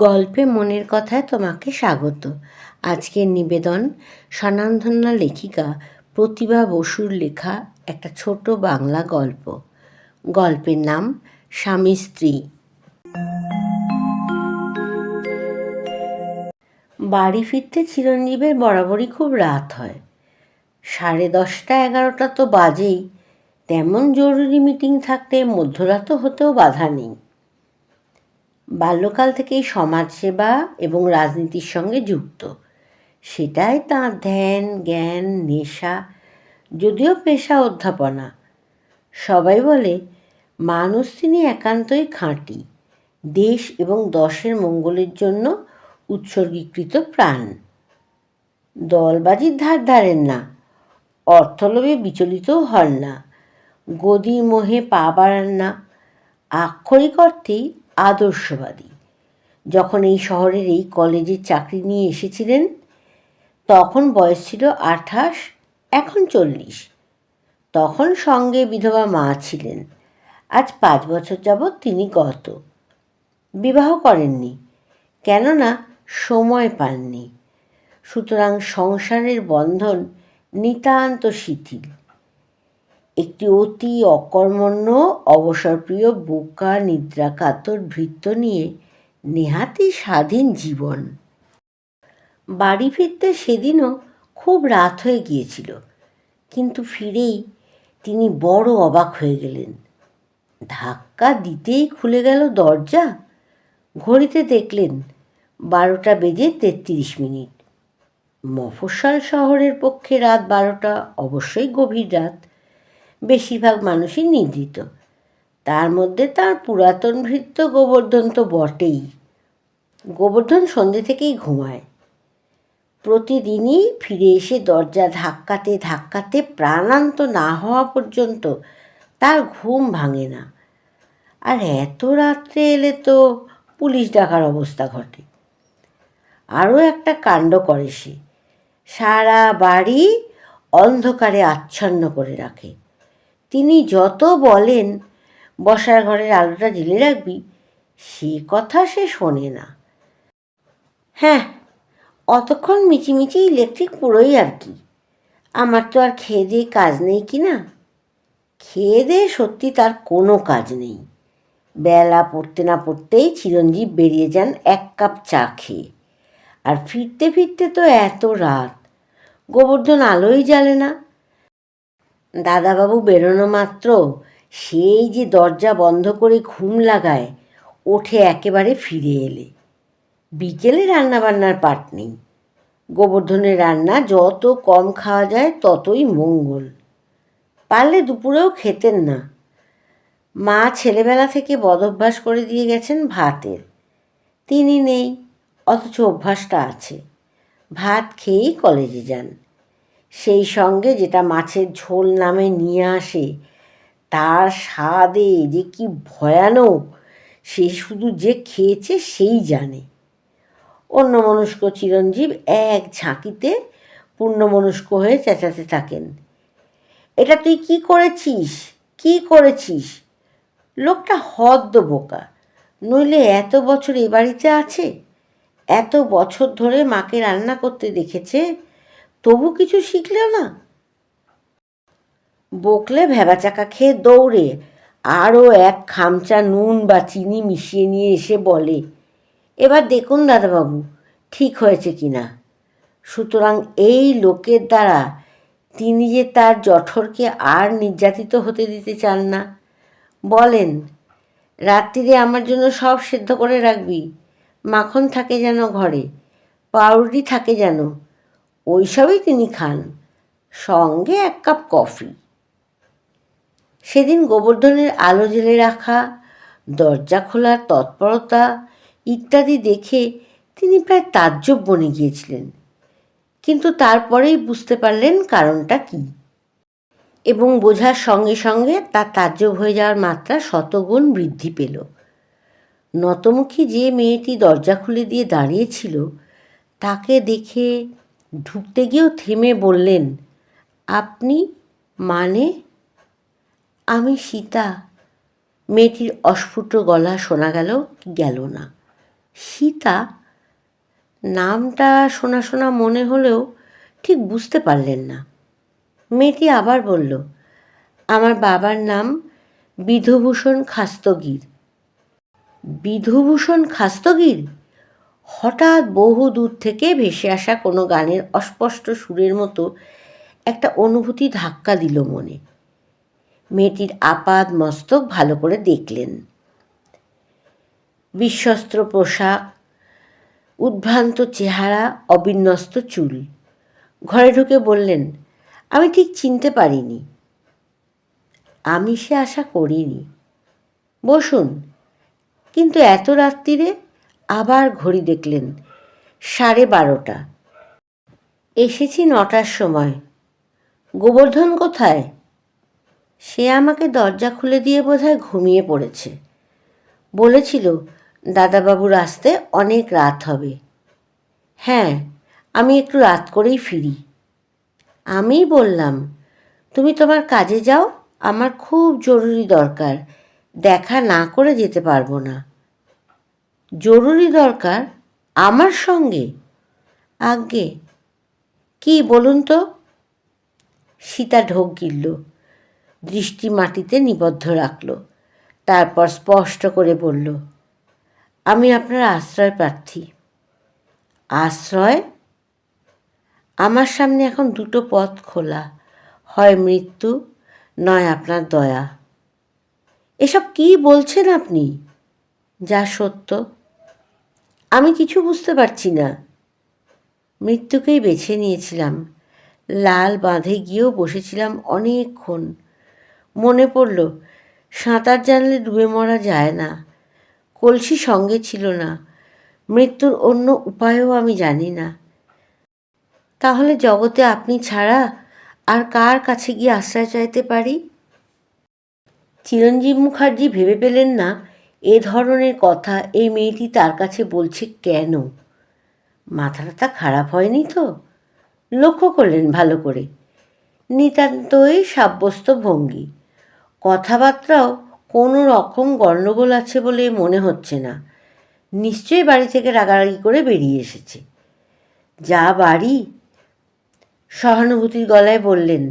গল্পে মনের কথায় তোমাকে স্বাগত। আজকের নিবেদন স্বনামধন্য লেখিকা প্রতিভা বসুর লেখা একটা ছোট বাংলা গল্প। গল্পের নাম স্বামী স্ত্রী। বাড়ি ফিরতে চিরঞ্জীবের বরাবরই খুব রাত হয়। 10:30-11টা তো বাজেই। তেমন জরুরি মিটিং থাকতে মধ্যরাতও হতেও বাধা নেই। বাল্যকাল থেকেই সমাজসেবা এবং রাজনীতির সঙ্গে যুক্ত। সেটাই তাঁর ধ্যান, জ্ঞান, নেশা, যদিও পেশা অধ্যাপনা। সবাই বলে মানুষ তিনি একান্তই খাঁটি, দেশ এবং দশের মঙ্গলের জন্য উৎসর্গীকৃত প্রাণ। দলবাজির ধার ধারেন না, অর্থলোভে বিচলিতও হন না, গদির মোহে পা বাড়ান না। আক্ষরিক অর্থেই আদর্শবাদী। যখন এই শহরের এই কলেজে চাকরি নিয়ে এসেছিলেন তখন বয়স ছিল 28, এখন 40। তখন সঙ্গে বিধবা মা ছিলেন। আজ 5 বছর যাবৎ তিনি গত। বিবাহ করেননি, কেননা সময় পাননি। সুতরাং সংসারের বন্ধন নিতান্ত শিথিল। একটি অতি অকর্মণ্য অবসরপ্রিয় বোকা নিদ্রাকাতর ভৃত্য নিয়ে নেহাতি স্বাধীন জীবন। বাড়ি ফিরতে সেদিনও খুব রাত হয়ে গিয়েছিল, কিন্তু ফিরেই তিনি বড় অবাক হয়ে গেলেন। ধাক্কা দিতেই খুলে গেল দরজা। ঘড়িতে দেখলেন 12টা বেজে 33 মিনিট। মফস্বল শহরের পক্ষে রাত 12টা অবশ্যই গভীর রাত। বেশিরভাগ মানুষই নিদ্রিত। তার মধ্যে তার পুরাতন ভৃত্য গোবর্ধন তো বটেই। গোবর্ধন সন্ধ্যে থেকেই ঘুমায়। প্রতিদিনই ফিরে এসে দরজা ধাক্কাতে ধাক্কাতে প্রাণান্ত না হওয়া পর্যন্ত তার ঘুম ভাঙে না। আর এত রাত্রে এলে তো পুলিশ ডাকার অবস্থা ঘটে। আরও একটা কাণ্ড করে সে, সারা বাড়ি অন্ধকারে আচ্ছন্ন করে রাখে। তিনি যত বলেন বসার ঘরের আলোটা জ্বেলে রাখবি, সে কথা সে শোনে না। হ্যাঁ, অতক্ষণ মিচিমিচি ইলেকট্রিক পুরোই আর কি। আমার তো আর খেয়ে দিয়ে কাজ নেই কি না। খেয়ে দিয়ে সত্যি তার কোনো কাজ নেই। বেলা পড়তে না পড়তেই চিরঞ্জীব বেরিয়ে যান 1 কাপ চা খেয়ে। আর ফিরতে ফিরতে তো এত রাত, গোবর্ধন আলোই জ্বালে না। দাদাবাবু বেরোনো মাত্র সেই যে দরজা বন্ধ করে ঘুম লাগায়, ওঠে একেবারে ফিরে এলে। বিকেলে রান্নাবান্নার পাট নেই। গোবর্ধনের রান্না যত কম খাওয়া যায় ততই মঙ্গল। পারলে দুপুরেও খেতেন না। মা ছেলেবেলা থেকে বদভ্যাস করে দিয়ে গেছেন ভাতের। তিনি নেই, অথচ অভ্যাসটা আছে। ভাত খেয়েই কলেজে যান। সেই সঙ্গে যেটা মাছের ঝোল নামে নিয়ে আসে, তার স্বাদে যে কি ভয়ানক সে শুধু যে খেয়েছে সেই জানে। অন্যমনস্ক চিরঞ্জীব এক ঝাঁকিতে পূর্ণমনস্ক হয়ে চেঁচাতে থাকেন, এটা তুই কি করেছিস, কি করেছিস? লোকটা হদ্দ বোকা, নইলে এত বছর এ বাড়িতে আছে, এত বছর ধরে মাকে রান্না করতে দেখেছে, তবু কিছু শিখলেও না। বকলে ভ্যাবাচাকা খেয়ে দৌড়ে আরও 1 খামচা নুন বা চিনি মিশিয়ে নিয়ে এসে বলে, এবার দেখুন দাদাবাবু ঠিক হয়েছে কি না। সুতরাং এই লোকের দ্বারা তিনি যে তার জঠরকে আর নির্যাতিত হতে দিতে চান না। বলেন, রাত্রিরে আমার জন্য সব সেদ্ধ করে রাখবি, মাখন থাকে যেন ঘরে, পাউরুটি থাকে যেন। ওই সবই তিনি খান, সঙ্গে 1 কাপ কফি। সেদিন গোবর্ধনের আলো জ্বেলে রাখা, দরজা খোলার তৎপরতা ইত্যাদি দেখে তিনি প্রায় তাজ্জব বনে গিয়েছিলেন। কিন্তু তারপরেই বুঝতে পারলেন কারণটা কী, এবং বোঝার সঙ্গে সঙ্গে তার তাজ্জব হয়ে যাওয়ার মাত্রা শতগুণ বৃদ্ধি পেল। নতমুখী যে মেয়েটি দরজা খুলে দিয়ে দাঁড়িয়েছিল, তাকে দেখে ঢুকতে গিয়েও থেমে বললেন, আপনি? মানে? আমি সীতা। মেয়েটির অস্ফুট গলা শোনা গেল কি গেল না, সীতা নামটা শোনা শোনা মনে হলেও ঠিক বুঝতে পারলেন না। মেয়েটি আবার বলল, আমার বাবার নাম বিধুভূষণ খাস্তগীর। বিধুভূষণ খাস্তগীর? হঠাৎ বহু দূর থেকে ভেসে আসা কোনো গানের অস্পষ্ট সুরের মতো একটা অনুভূতি ধাক্কা দিল মনে। মেয়েটির আপাদ মস্তক ভালো করে দেখলেন। বিশ্বস্ত্র পোশাক, উদ্ভ্রান্ত চেহারা, অবিন্যস্ত চুল। ঘরে ঢুকে বললেন, আমি ঠিক চিনতে পারিনি। আমি সে আশা করিনি। বসুন। কিন্তু এত রাত্রিরে? আবার ঘড়ি দেখলেন, 12:30। এসেছি 9টার সময়। গোবর্ধন কোথায়? সে আমাকে দরজা খুলে দিয়ে বোধহয় ঘুমিয়ে পড়েছে। বলেছিল দাদাবাবুর আসতে অনেক রাত হবে। হ্যাঁ, আমি একটু রাত করেই ফিরি। আমিই বললাম, তুমি তোমার কাজে যাও, আমার খুব জরুরি দরকার, দেখা না করে যেতে পারবো না। জরুরি দরকার? আমার সঙ্গে? আজ্ঞে। কি বলুন তো? সীতা ঢোক গিলল, দৃষ্টি মাটিতে নিবদ্ধ রাখল। তারপর স্পষ্ট করে বলল, আমি আপনার আশ্রয় প্রার্থী। আশ্রয়? আমার সামনে এখন দুটো পথ খোলা, হয় মৃত্যু, নয় আপনার দয়া। এসব কি বলছেন আপনি? যা সত্য। আমি কিছু বুঝতে পারছি না। মৃত্যুকেই বেছে নিয়েছিলাম। লাল বাঁধে গিয়েও বসেছিলাম অনেকক্ষণ। মনে পড়ল, সাঁতার জানলে ডুবে মরা যায় না। কলসি সঙ্গে ছিল না। মৃত্যুর অন্য উপায়ও আমি জানি না। তাহলে জগতে আপনি ছাড়া আর কার কাছে গিয়ে আশ্রয় চাইতে পারি? চিরঞ্জীব মুখার্জি ভেবে পেলেন না এ ধরনের কথা এই মেয়েটি তার কাছে বলছে কেন। মাথাটা খারাপ হয়নি তো? লক্ষ্য করলেন ভালো করে। নিতান্তই সাব্যস্ত ভঙ্গি। কথাবার্তাও কোনো রকম গণ্ডগোল আছে বলে মনে হচ্ছে না। নিশ্চয়ই বাড়ি থেকে রাগারাগি করে বেরিয়ে এসেছে। যা বাড়ি! সহানুভূতির গলায় বললেন,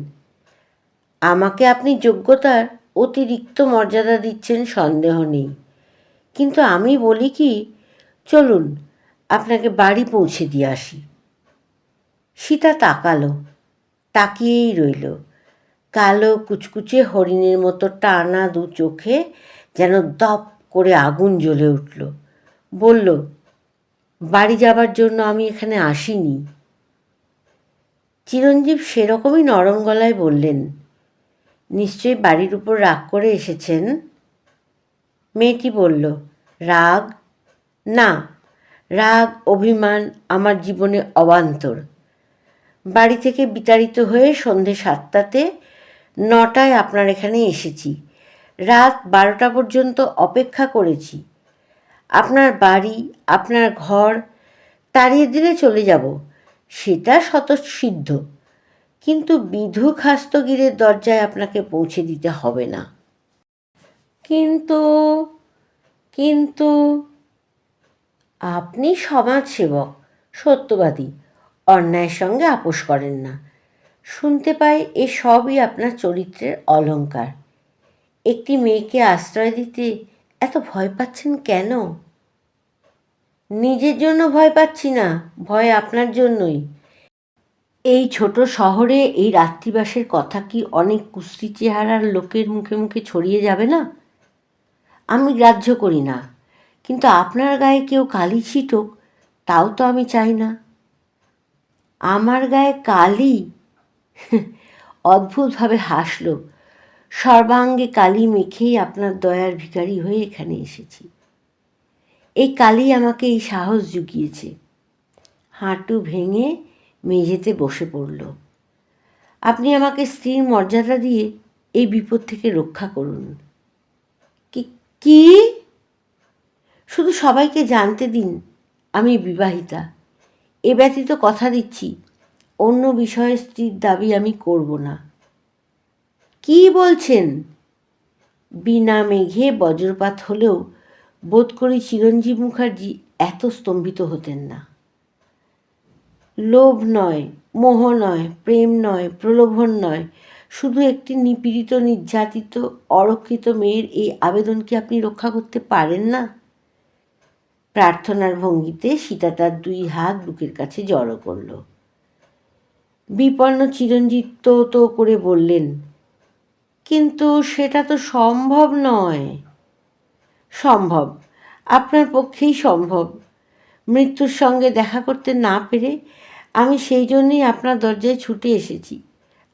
আমাকে আপনি যোগ্যতার অতিরিক্ত মর্যাদা দিচ্ছেন সন্দেহ নেই, কিন্তু আমি বলি কি, চলুন আপনাকে বাড়ি পৌঁছে দিয়ে আসি। সীতা তাকালো, তাকিয়েই রইল। কালো কুচকুচে হরিণের মতো টানা দু চোখে যেন দপ করে আগুন জ্বলে উঠল। বলল, বাড়ি যাবার জন্য আমি এখানে আসিনি। চিরঞ্জীব সেরকমই নরম গলায় বললেন, নিশ্চয়ই বাড়ির উপর রাগ করে এসেছেন? মেয়েটি বলল, রাগ? না, রাগ অভিমান আমার জীবনে অবান্তর। বাড়ি থেকে বিতাড়িত হয়ে সন্ধে 7টাতে 9টায় আপনার এখানে এসেছি। রাত 12টা পর্যন্ত অপেক্ষা করেছি। আপনার বাড়ি, আপনার ঘর তাড়িয়ে দিলে চলে যাব, সেটা স্বতঃসিদ্ধ। কিন্তু বিধু খাস্তগীরের দরজায় আপনাকে পৌঁছে দিতে হবে না। কিন্তু কিন্তু আপনি সমাজসেবক, সত্যবাদী, অন্যায়ের সঙ্গে আপোষ করেন না। শুনতে পাই এ সবই আপনার চরিত্রের অলংকার। একটি মেয়েকে আশ্রয় দিতে এত ভয় পাচ্ছেন কেন? নিজের জন্য ভয় পাচ্ছি না, ভয় আপনার জন্যই। এই ছোট শহরে এই রাত্রিবাসের কথা কি অনেক কুশ্রী চেহারার লোকের মুখে মুখে ছড়িয়ে যাবে না? আমি গ্রাহ্য করি না, কিন্তু আপনার গায়ে কেউ কালি ছিটোক, তাও তো আমি চাই না। আমার গায়ে কালি? অদ্ভুতভাবে হাসল। সর্বাঙ্গে কালি মেখেই আপনার দয়ার ভিখারি হয়ে এখানে এসেছি। এই কালি আমাকে এই সাহস জুগিয়েছে। হাঁটু ভেঙে মেঝেতে বসে পড়ল। আপনি আমাকে স্ত্রীর মর্যাদা দিয়ে এই বিপদ থেকে রক্ষা করুন। কি? শুধু সবাইকে জানতে দিন আমি বিবাহিতা। এ ব্যতীত কথা দিচ্ছি, অন্য বিষয়ে স্ত্রীর দাবি আমি করব না। কি বলছেন? বিনা মেঘে বজ্রপাত হলেও বোধ করি চিরঞ্জীব মুখার্জি এত স্তম্ভিত হতেন না। লোভ নয়, মোহ নয়, প্রেম নয়, প্রলোভন নয়, শুধু একটি নিপীড়িত, নির্যাতিত, অরক্ষিত মেয়ের এই আবেদন কি আপনি রক্ষা করতে পারেন না? প্রার্থনার ভঙ্গিতে সীতা তার 2 হাত বুকের কাছে জড়ো করল। বিপন্ন চিরঞ্জিত তো করে বললেন, কিন্তু সেটা তো সম্ভব নয়। সম্ভব, আপনার পক্ষেই সম্ভব। মৃত্যুর সঙ্গে দেখা করতে না পেরে আমি সেই জন্যই আপনার দরজায় ছুটে এসেছি।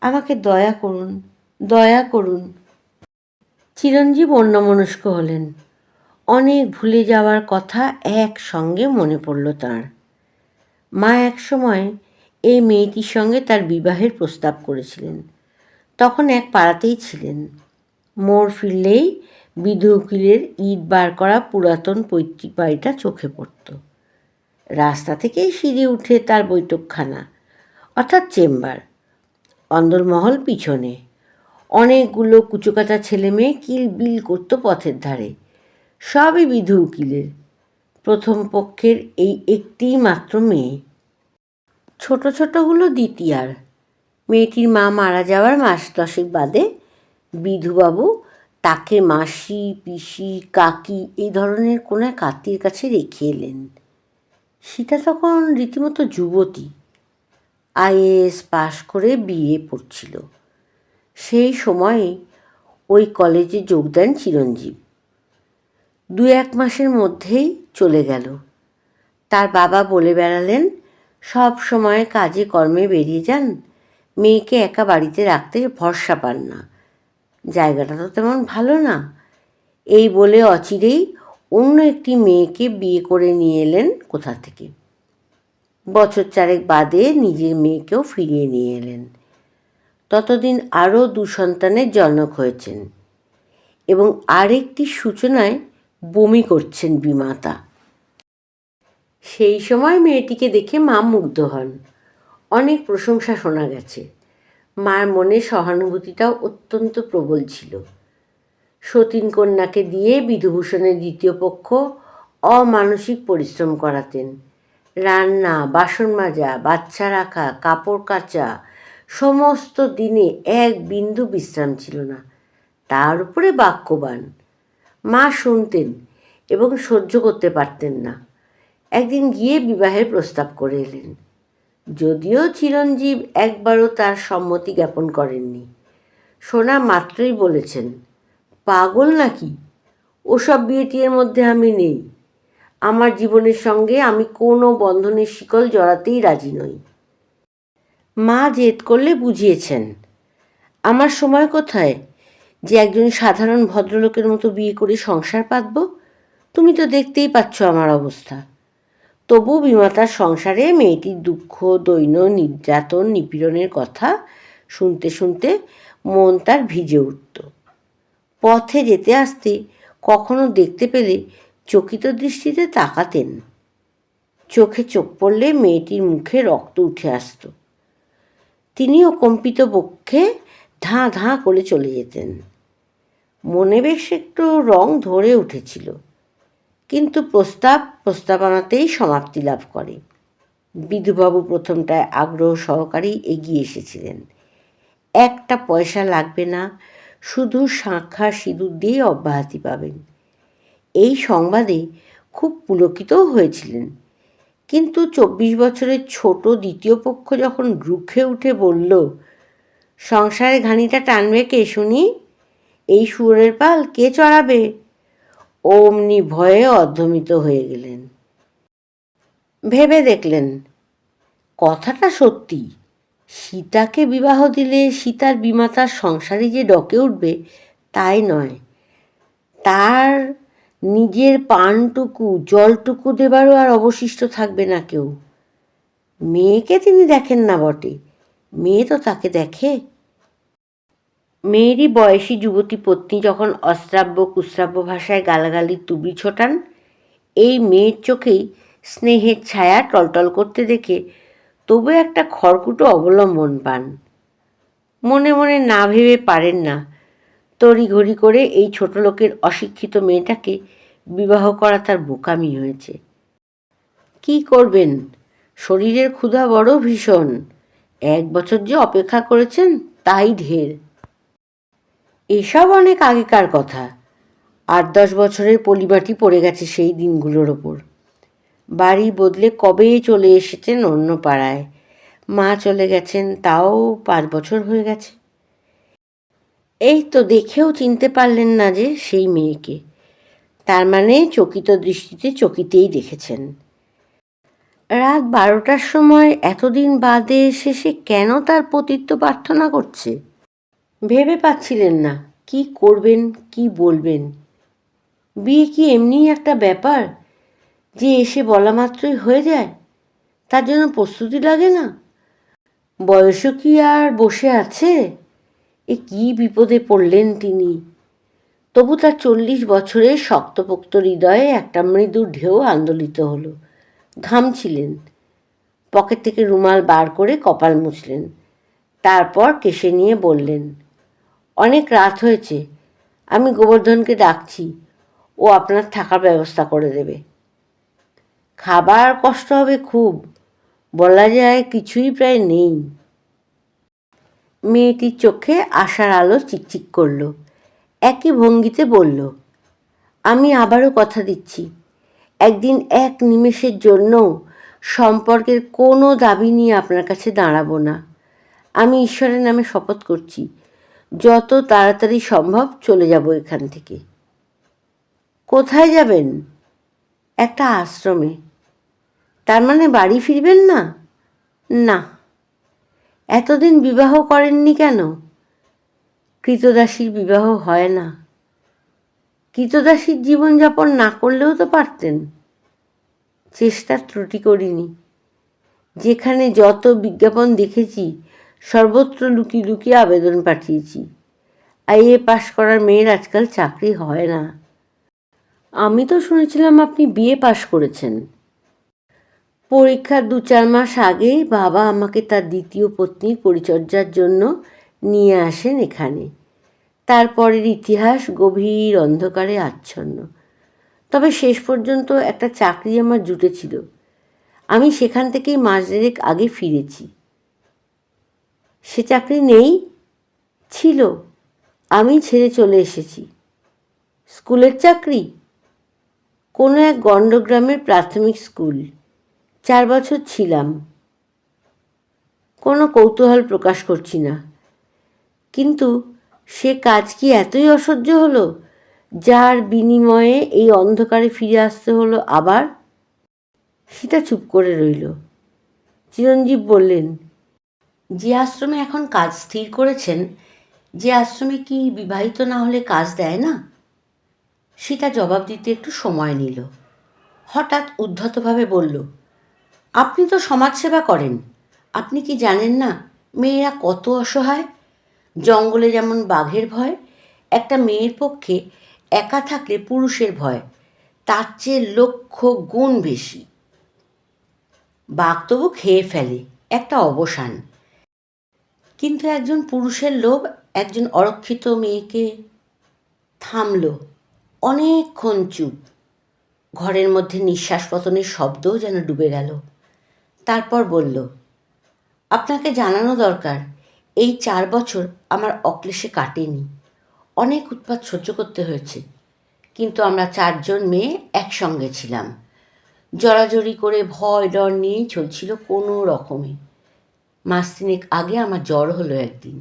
আমাকে দয়া করুন, দয়া করুন। চিরঞ্জীব অন্যমনস্ক হলেন। অনেক ভুলে যাওয়ার কথা একসঙ্গে মনে পড়ল তাঁর। মা একসময় এই মেয়েটির সঙ্গে তার বিবাহের প্রস্তাব করেছিলেন। তখন এক পাড়াতেই ছিলেন। মোড় ফিরলেই বিধু উকিলের ইট বার করা পুরাতন পৈতৃক বাড়িটা চোখে পড়ত। রাস্তা থেকেই সিঁড়ি উঠে তার বৈঠকখানা, অর্থাৎ চেম্বার। অন্দরমহল পিছনে। অনেকগুলো কুচোকাটা ছেলে মেয়ে কিলবিল করত পথের ধারে। সবই বিধু উকিলের। প্রথম পক্ষের এই একটিই মাত্র মেয়ে। ছোট ছোটগুলো দ্বিতীয়ার। মেয়েটির মা মারা যাওয়ার মাস 10 বাদে বিধুবাবু তাকে মাসি, পিসি, কাকি এই ধরনের কোনো এক আত্মীয়ের কাছে রেখে এলেন। সীতা তখন রীতিমতো যুবতী। IAS পাশ করে বিয়ে পড়ছিল। সেই সময়ে ওই কলেজে যোগ দেন চিরঞ্জীব। 2-1 মাসের মধ্যেই চলে গেল। তার বাবা বলে বেড়ালেন, সব সময় কাজে কর্মে বেরিয়ে যান, মেয়েকে একা বাড়িতে রাখতে ভরসা পান না, জায়গাটা তো তেমন ভালো না। এই বলে অচিরেই অন্য একটি মেয়েকে বিয়ে করে নিয়ে এলেন কোথা থেকে। বছর 4 বাদে নিজের মেয়েকেও ফিরিয়ে নিয়ে এলেন। ততদিন আরও 2 সন্তানের জনক হয়েছেন এবং আরেকটি সূচনায় বমি করছেন বিমাতা। সেই সময় মেয়েটিকে দেখে মা মুগ্ধ হন। অনেক প্রশংসা শোনা গেছে। মার মনে সহানুভূতিটাও অত্যন্ত প্রবল ছিল। সতীন কন্যাকে দিয়ে বিধুভূষণের দ্বিতীয় পক্ষ অমানসিক পরিশ্রম করাতেন। রান্না, বাসন মাজা, বাচ্চা রাখা, কাপড় কাচা, সমস্ত দিনে এক বিন্দু বিশ্রাম ছিল না। তার উপরে বাক্যবান। মা শুনতেন এবং সহ্য করতে পারতেন না। একদিন গিয়ে বিবাহের প্রস্তাব করে এলেন। যদিও চিরঞ্জীব একবারও তার সম্মতি জ্ঞাপন করেননি। শোনা মাত্রই বলেছেন, পাগল নাকি? ওসব বিয়ে টিয়ের মধ্যে আমি নেই। আমার জীবনের সঙ্গে আমি কোনো বন্ধনের শিকল জড়াতেই রাজি নই। মা জেদ করলে বুঝিয়েছেন, আমার সময় কোথায় যে একজন সাধারণ ভদ্রলোকের মতো বিয়ে করে সংসার পাতব? তুমি তো দেখতেই পাচ্ছ আমার অবস্থা। তবু বিমাতার সংসারে মেয়েটির দুঃখ, দৈন্য, নির্যাতন, নিপীড়নের কথা শুনতে শুনতে মন তার ভিজে উঠত। পথে যেতে আসতে কখনো দেখতে পেলে চকিত দৃষ্টিতে তাকাতেন। চোখে চোখ পড়লে মেয়েটির মুখে রক্ত উঠে আসত। তিনিও কম্পিত বক্ষে ধাঁ ধাঁ করে চলে যেতেন। মনে বেশ একটু রং ধরে উঠেছিল, কিন্তু প্রস্তাবনাতেই সমাপ্তি লাভ করে। বিধুবাবু প্রথমটায় আগ্রহ সহকারেই এগিয়ে এসেছিলেন। 1 পয়সা লাগবে না, শুধু শাঁখা সিঁদুর দিয়ে অব্যাহতি পাবেন। এই সংবাদে খুব পুলকিতও হয়েছিলেন। কিন্তু 24 বছরের ছোট দ্বিতীয় পক্ষ যখন রুখে উঠে বলল, সংসারে ঘানিটা টানবে কে শুনি? এই শুয়োরের পাল কে চড়াবে? অমনি ভয়ে অর্ধমিত হয়ে গেলেন। ভেবে দেখলেন, কথাটা সত্যি। সীতাকে বিবাহ দিলে সীতার বিমাতার সংসারে যে ডকে উঠবে তাই নয়, তার নিজের পানটুকু, জলটুকু দেবারও আর অবশিষ্ট থাকবে না কেউ। মেয়েকে তিনি দেখেন না বটে, মেয়ে তো তাকে দেখে। মেয়েরই বয়সী যুবতী পত্নী যখন অশ্রাব্য কুশ্রাব্য ভাষায় গালাগালির তুবড়ি ছোটান, এই মেয়ের চোখেই স্নেহের ছায়া টলটল করতে দেখে তবু একটা খড়কুটো অবলম্বন পান। মনে মনে না ভেবে পারেন না তড়িঘড়ি করে এই ছোট লোকের অশিক্ষিত মেয়েটাকে বিবাহ করা তার বোকামি হয়েছে। কি করবেন, শরীরের ক্ষুধা বড় ভীষণ। 1 বছর যে অপেক্ষা করেছেন তাই ঢের। এসব অনেক আগেকার কথা। 8-10 বছরের পলিমাটি পড়ে গেছে সেই দিনগুলোর ওপর। বাড়ি বদলে কবে চলে এসেছেন অন্য পাড়ায়। মা চলে গেছেন তাও 5 বছর হয়ে গেছে। এই তো দেখেও চিনতে পারলেন না যে সেই মেয়েকে। তার মানে চকিত দৃষ্টিতে চকিতেই দেখেছেন। রাত 12টার সময় এতদিন বাদে এসে সে কেন তার পতিত্ব প্রার্থনা করছে? ভেবে পাচ্ছিলেন না কি করবেন, কি বলবেন। বিয়ে কি এমনিই একটা ব্যাপার যে এসে বলা মাত্রই হয়ে যায়? তার জন্য প্রস্তুতি লাগে না? বয়সও কি আর বসে আছে? এ কি বিপদে পড়লেন তিনি। তবু তার 40 বছরের শক্তপোক্ত হৃদয়ে একটা মৃদু ঢেউ আন্দোলিত হলো। ঘামছিলেন। পকেট থেকে রুমাল বার করে কপাল মুছলেন। তারপর কেশে নিয়ে বললেন, অনেক রাত হয়েছে, আমি গোবর্ধনকে ডাকছি, ও আপনার থাকার ব্যবস্থা করে দেবে। খাবার কষ্ট হবে খুব, বলা যায় কিছুই প্রায় নেই। মেয়েটির চোখে আশার আলো চিকচিক করল। একই ভঙ্গিতে বলল, আমি আবারও কথা দিচ্ছি, একদিন এক নিমেষের জন্য সম্পর্কের কোনো দাবি নিয়ে আপনার কাছে দাঁড়াবো না। আমি ঈশ্বরের নামে শপথ করছি, যত তাড়াতাড়ি সম্ভব চলে যাব এখান থেকে। কোথায় যাবেন? একটা আশ্রমে। তার মানে বাড়ি ফিরবেন না? না। এতদিন বিবাহ করেননি কেন? কৃতদাসীর বিবাহ হয় না। কৃতদাসীর জীবনযাপন না করলেও তো পারতেন। চেষ্টার ত্রুটি করিনি। যেখানে যত বিজ্ঞাপন দেখেছি সর্বত্র লুকিয়ে লুকিয়ে আবেদন পাঠিয়েছি। আইএ পাশ করার মেয়ের আজকাল চাকরি হয় না। আমি তো শুনেছিলাম আপনি বিএ পাশ করেছেন। পরীক্ষার 2-4 মাস আগেই বাবা আমাকে তার দ্বিতীয় পত্নীর পরিচর্যার জন্য নিয়ে আসেন এখানে। তারপরের ইতিহাস গভীর অন্ধকারে আচ্ছন্ন। তবে শেষ পর্যন্ত একটা চাকরি আমার জুটেছিল। আমি সেখান থেকেই মাস দেড়েক আগে ফিরেছি। সে চাকরি নেই? ছিল, আমি ছেড়ে চলে এসেছি। স্কুলের চাকরি? কোনো এক গণ্ডগ্রামের প্রাথমিক স্কুল। 4 বছর ছিলাম। কোনো কৌতূহল প্রকাশ করছি না, কিন্তু সে কাজ কি এতই অসহ্য হলো যার বিনিময়ে এই অন্ধকারে ফিরে আসতে হলো আবার? সীতা চুপ করে রইল। চিরঞ্জীব বললেন, যে আশ্রমে এখন কাজ স্থির করেছেন, যে আশ্রমে কি বিবাহিত না হলে কাজ দেয় না? সীতা জবাব দিতে একটু সময় নিল। হঠাৎ উদ্ধতভাবে বলল, আপনি তো সমাজসেবা করেন, আপনি কি জানেন না মেয়েরা কত অসহায়? জঙ্গলে যেমন বাঘের ভয়, একটা মেয়ের পক্ষে একা থাকলে পুরুষের ভয় তার চেয়ে লক্ষ গুণ বেশি। বাঘ তবু খেয়ে ফেলে, একটা অবসান, কিন্তু একজন পুরুষের লোভ একজন অরক্ষিত মেয়েকে। থামল, অনেকক্ষণ চুপ। ঘরের মধ্যে নিঃশ্বাস পতনের শব্দও যেন ডুবে গেল। তারপর বলল, আপনাকে জানানো দরকার, এই 4 বছর আমার অক্লেশে কাটেনি। অনেক উৎপাত সহ্য করতে হয়েছে, কিন্তু আমরা 4 জন মেয়ে একসঙ্গে ছিলাম। জড়াজড়ি করে ভয় ডর নিয়েই চলছিল কোনো রকমে। মাস 3 আগে আমার জ্বর হলো একদিন।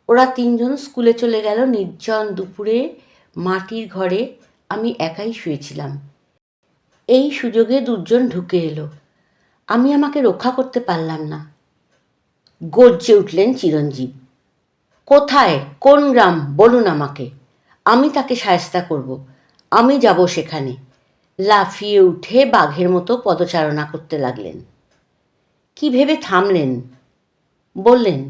ওরা 3 জন স্কুলে চলে গেল। নির্জন দুপুরে মাটির ঘরে আমি একাই শুয়েছিলাম। এই সুযোগে দুর্জন ঢুকে এলো। আমি আমাকে রক্ষা করতে পারলাম না। গর্জে উঠলেন চিরঞ্জীব। কোথায়, কোন গ্রাম বলুন আমাকে, আমি তাকে শায়েস্তা করব। আমি যাব সেখানে। লাফিয়ে উঠে বাঘের মতো পদচারণা করতে লাগলেন। কি ভেবে থামলেন? বললেন,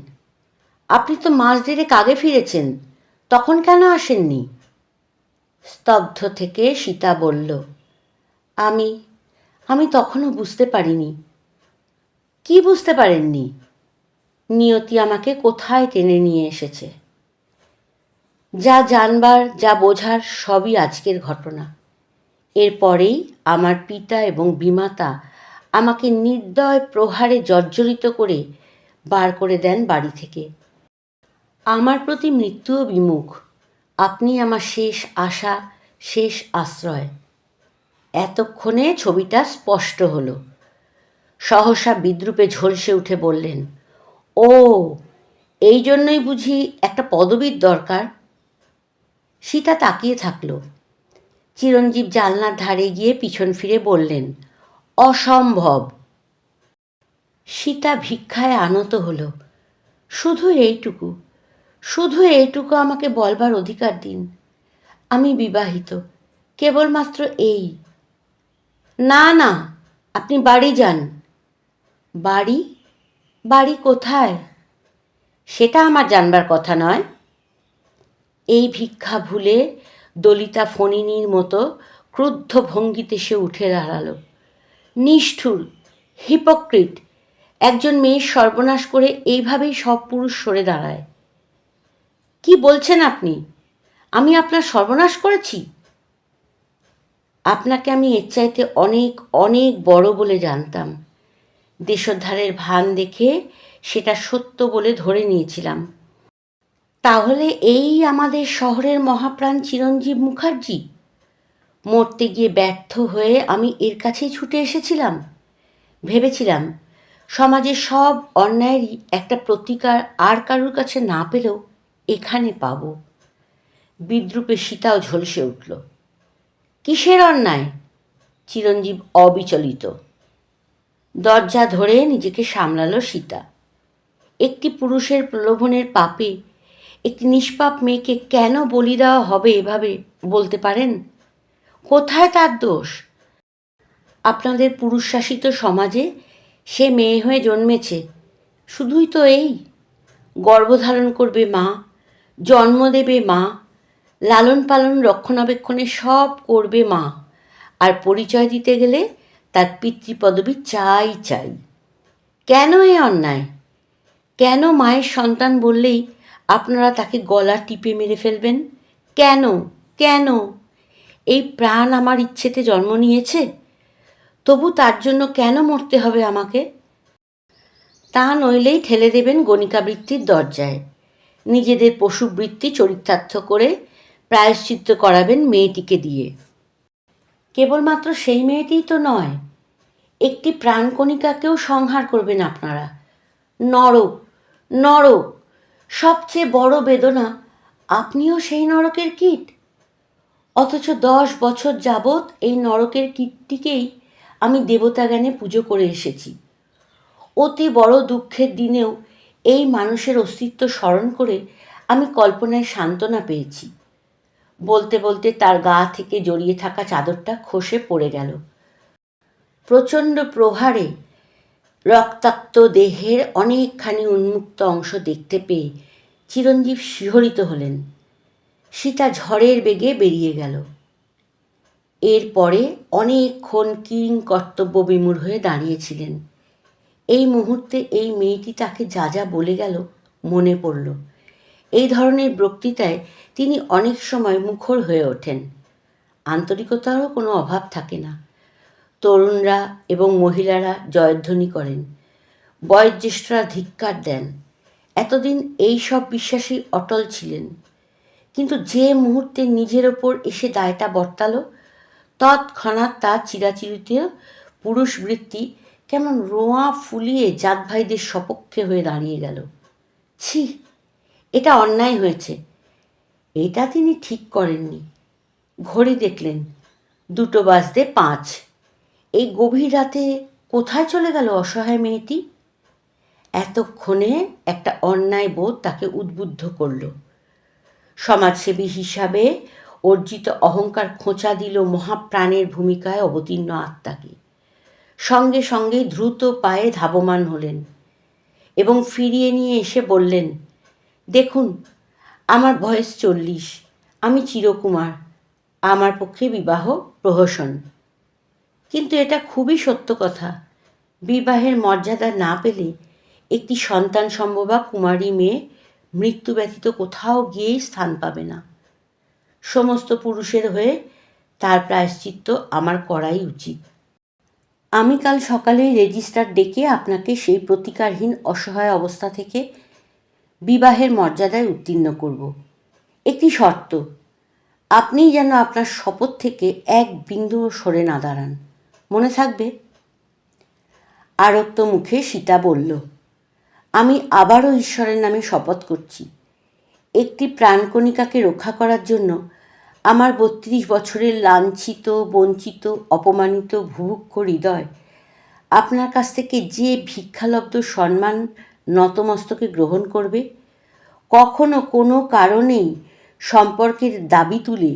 আপনি তো মাস দেড়েক আগে ফিরেছেন, তখন কেন আসেননি? স্তব্ধ থেকে সীতা বলল, আমি তখনও বুঝতে পারিনি। কি বুঝতে পারেননি? নিয়তি আমাকে কোথায় টেনে নিয়ে এসেছে। যা জানবার, যা বোঝার সবই আজকের ঘটনা। এরপরেই আমার পিতা এবং বিমাতা আমাকে নির্দয় প্রহারে জর্জরিত করে বার করে দেন বাড়ি থেকে। আমার প্রতি মৃত্যুও বিমুখ। আপনি আমার শেষ আশা, শেষ আশ্রয়। এতক্ষণে ছবিটা স্পষ্ট হলো। সহসা বিদ্রূপে ঝলসে উঠে বললেন, ও, এই জন্যই বুঝি একটা পদবীর দরকার? সীতা তাকিয়ে থাকল। চিরঞ্জীব জানলার ধারে গিয়ে পিছন ফিরে বললেন, অসম্ভব। সীতা ভিক্ষায় আনত হলো। শুধু এইটুকু, শুধু এইটুকু আমাকে বলবার অধিকার দিন। আমি বিবাহিত, কেবলমাত্র এই। না না, আপনি বাড়ি যান। বাড়ি? বাড়ি কোথায়? সেটা আমার জানবার কথা নয়। এই ভিক্ষা ভুলে দলিতা ফণিনীর মতো ক্রুদ্ধ ভঙ্গিতে সে উঠে দাঁড়ালো। নিষ্ঠুর, হিপোক্রিট! একজন মেয়ের সর্বনাশ করে এইভাবেই সব পুরুষ সরে দাঁড়ায়। কি বলছেন আপনি? আমি আপনার সর্বনাশ করেছি? আপনাকে আমি এর চাইতে অনেক অনেক বড় বলে জানতাম। দেশোদ্ধারের ভান দেখে সেটা সত্য বলে ধরে নিয়েছিলাম। তাহলে এই আমাদের শহরের মহাপ্রাণ চিরঞ্জীব মুখার্জি? মরতে গিয়ে ব্যর্থ হয়ে আমি এর কাছেই ছুটে এসেছিলাম। ভেবেছিলাম সমাজের সব অন্যায়েরই একটা প্রতিকার আর কারুর কাছে না পেলেও এখানে পাব। বিদ্রূপে সীতাও ঝলসে উঠল। কিসের অন্যায়? চিরঞ্জীব অবিচলিত। দরজা ধরে নিজেকে সামলালো সীতা। একটি পুরুষের প্রলোভনের পাপে একটি নিষ্পাপ মেয়েকে কেন বলি দেওয়া হবে এভাবে বলতে পারেন? কোথায় তার দোষ? আপনাদের পুরুষশাসিত সমাজে সে মেয়ে হয়ে জন্মেছে, শুধুই তো এই। গর্ভধারণ করবে মা, জন্ম দেবে মা, লালন পালন রক্ষণাবেক্ষণে সব করবে মা, আর পরিচয় দিতে গেলে তার পিতৃপদবী চাই চাই। কেন এ অন্যায়? কেন মায়ের সন্তান বললেই আপনারা তাকে গলা টিপে মেরে ফেলবেন? কেন? কেন? এই প্রাণ আমার ইচ্ছেতে জন্ম নিয়েছে, তবু তার জন্য কেন মরতে হবে আমাকে? তা নইলেই ঠেলে দেবেন গণিকাবৃত্তির দরজায়। নিজেদের পশুবৃত্তি চরিতার্থ করে প্রায়শ্চিত্ত করাবেন মেয়েটিকে দিয়ে। কেবলমাত্র সেই মেয়েটিই তো নয়, একটি প্রাণকণিকাকেও সংহার করবেন আপনারা। নরক, নরক! সবচেয়ে বড় বেদনা আপনিও সেই নরকের কীট। অথচ 10 বছর যাবৎ এই নরকের কীটটিকেই আমি দেবতাজ্ঞানে পুজো করে এসেছি। অতি বড় দুঃখের দিনেও এই মানুষের অস্তিত্ব স্মরণ করে আমি কল্পনায় সান্ত্বনা পেয়েছি। বলতে বলতে তার গা থেকে জড়িয়ে থাকা চাদরটা খসে পড়ে গেল। প্রচণ্ড প্রহারে রক্তাক্ত দেহের অনেকখানি উন্মুক্ত অংশ দেখতে পেয়ে চিরঞ্জীব শিহরিত হলেন। সীতা ঝড়ের বেগে বেরিয়ে গেল। এরপরে অনেকক্ষণ কিং কর্তব্য বিমূঢ় হয়ে দাঁড়িয়েছিলেন। এই মুহূর্তে এই মেয়েটি তাকে যা যা বলে গেল মনে পড়ল। এই ধরনের বক্তৃতায় তিনি অনেক সময় মুখর হয়ে ওঠেন। আন্তরিকতারও কোনো অভাব থাকে না। তরুণরা এবং মহিলারা জয়ধ্বনি করেন, বয়োজ্যেষ্ঠরা ধিক্কার দেন। এতদিন এই সব বিশ্বাসেই অটল ছিলেন, কিন্তু যে মুহূর্তে নিজের ওপর এসে দায়টা বর্তালো, তৎক্ষণাৎ তার চিরাচরিত পুরুষবৃত্তি কেমন রোঁয়া ফুলিয়ে জাত ভাইদের সপক্ষে হয়ে দাঁড়িয়ে গেল। ছি, এটা অন্যায় হয়েছে। এটা তিনি ঠিক করেননি। ঘড়ি দেখলেন, 2:05। এই গভীর রাতে কোথায় চলে গেল অসহায় মেয়েটি? এতক্ষণে একটা অন্যায় বোধ তাকে উদ্বুদ্ধ করল। সমাজসেবী হিসাবে অর্জিত অহংকার খোঁচা দিল মহাপ্রাণের ভূমিকায় অবতীর্ণ আত্মাকে। সঙ্গে সঙ্গে দ্রুত পায়ে ধাবমান হলেন এবং ফিরিয়ে নিয়ে এসে বললেন, দেখুন, আমার বয়স 40, আমি চিরকুমার, আমার পক্ষে বিবাহ প্রহসন। কিন্তু এটা খুবই সত্য কথা। বিবাহের মর্যাদা না পেলে একটি সন্তান সম্ভবা কুমারী মেয়ে মৃত্যু ব্যতীত কোথাও গিয়েই স্থান পাবে না। সমস্ত পুরুষের হয়ে তার প্রায়শ্চিত্ত আমার করাই উচিত। আমি কাল সকালেই রেজিস্ট্রার ডেকে আপনাকে সেই প্রতিকারহীন অসহায় অবস্থা থেকে বিবাহের মর্যাদায় উত্তীর্ণ করব। একটি শর্ত, আপনিই যেন আপনার শপথ থেকে এক বিন্দুও সরে না দাঁড়ান। মনে থাকবে? আরক্ত মুখে সীতা বলল, আমি আবারও ঈশ্বরের নামে শপথ করছি, একটি প্রাণকণিকাকে রক্ষা করার জন্য আমার ৩২ বছরের লাঞ্ছিত, বঞ্চিত, অপমানিত ভুভুক্ষ হৃদয় আপনার কাছ থেকে যে ভিক্ষালব্ধ সম্মান নতমস্তকে গ্রহণ করবে, কখনো কোনো কারণেই সম্পর্কের দাবি তুলে